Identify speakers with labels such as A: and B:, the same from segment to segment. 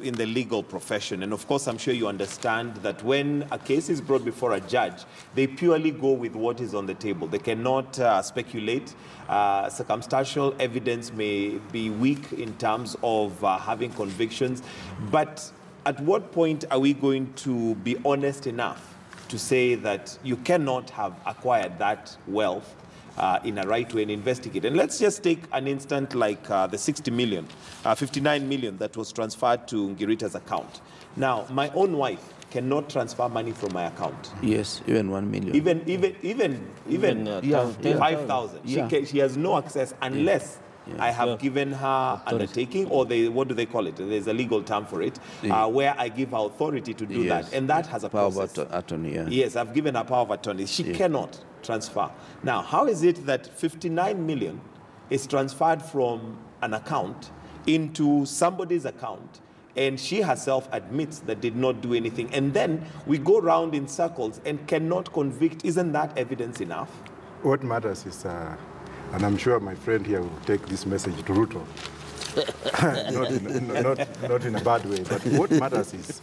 A: in the legal profession, and of course I'm sure you understand that when a case is brought before a judge, they purely go with what is on the table. They cannot speculate. Circumstantial evidence may be weak in terms of having convictions, but at what point are we going to be honest enough to say that you cannot have acquired that wealth in a right way and investigate? And let's just take an instant like the 60 million, 59 million that was transferred to Ngirita's account. Now, my own wife cannot transfer money from my account.
B: Yes, even 1 million.
A: Even 5,000.
B: Yeah.
A: She has no access unless I have given her undertaking, or what do they call it? There's a legal term for it, where I give her authority to do that. And that has a process.
B: Power of attorney, yeah.
A: Yes, I've given her power of attorney. She cannot transfer. Now, how is it that 59 million is transferred from an account into somebody's account, and she herself admits that did not do anything, and then we go round in circles and cannot convict? Isn't that evidence enough?
C: What matters is, and I'm sure my friend here will take this message to Ruto, not in a bad way, but what matters is,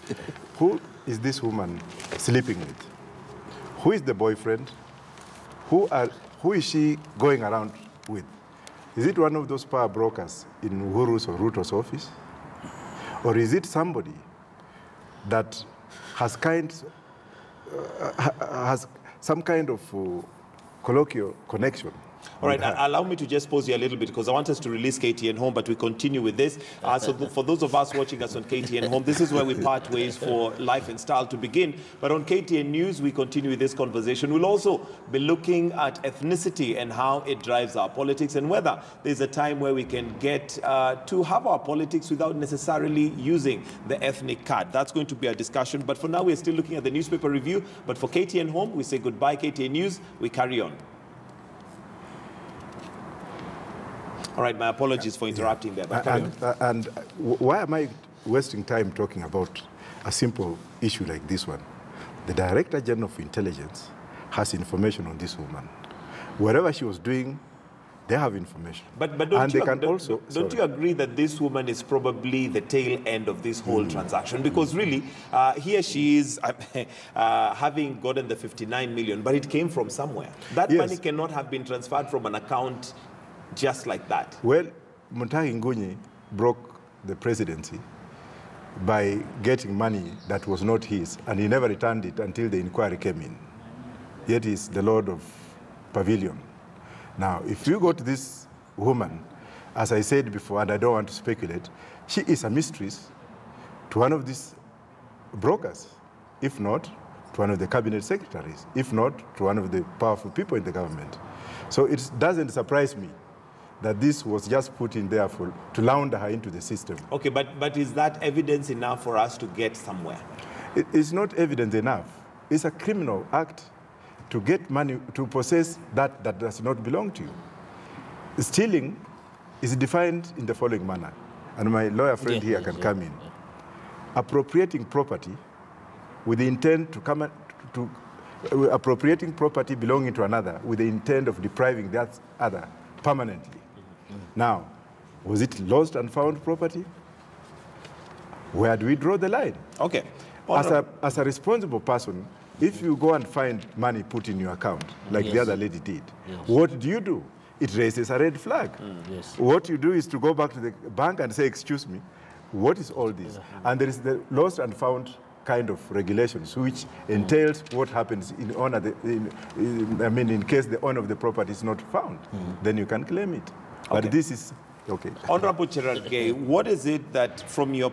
C: who is this woman sleeping with? Who is the boyfriend? Who is she going around with? Is it one of those power brokers in Uhuru's or Ruto's office? Or is it somebody that has some kind of colloquial connection?
A: All right, allow me to just pause you a little bit because I want us to release KTN Home, but we continue with this. So for those of us watching us on KTN Home, this is where we part ways for Life and Style to begin. But on KTN News, we continue with this conversation. We'll also be looking at ethnicity and how it drives our politics, and whether there's a time where we can get to have our politics without necessarily using the ethnic card. That's going to be a discussion. But for now, we're still looking at the newspaper review. But for KTN Home, we say goodbye. KTN News, we carry on. All right, my apologies for interrupting there.
C: And why am I wasting time talking about a simple issue like this one? The Director General of Intelligence has information on this woman. Whatever she was doing, they have information.
A: But don't you agree that this woman is probably the tail end of this whole transaction? Because really, here she is having gotten the 59 million, but it came from somewhere. That money cannot have been transferred from an account just like that.
C: Well, Mutahi Ngunyi broke the presidency by getting money that was not his, and he never returned it until the inquiry came in. Yet he's the Lord of Pavilion. Now, if you go to this woman, as I said before, and I don't want to speculate, she is a mistress to one of these brokers, if not to one of the cabinet secretaries, if not to one of the powerful people in the government. So it doesn't surprise me that this was just put in there to launder her into the system. Okay,
A: but is that evidence enough for us to get somewhere?
C: It's not evidence enough. It's a criminal act to get money, to possess that does not belong to you. Stealing is defined in the following manner, and my lawyer friend here can come in. Appropriating property with the intent to appropriating property belonging to another with the intent of depriving that other permanently. Now, was it lost and found property? Where do we draw the line?
A: Okay.
C: As a responsible person, if you go and find money put in your account, like the other lady did, what do? It raises a red flag. What you do is to go back to the bank and say, excuse me, what is all this? And there is the lost and found kind of regulations, which entails what happens in in case the owner of the property is not found, then you can claim it. But this is, okay.
A: Honorable Cherargei, what is it that, from your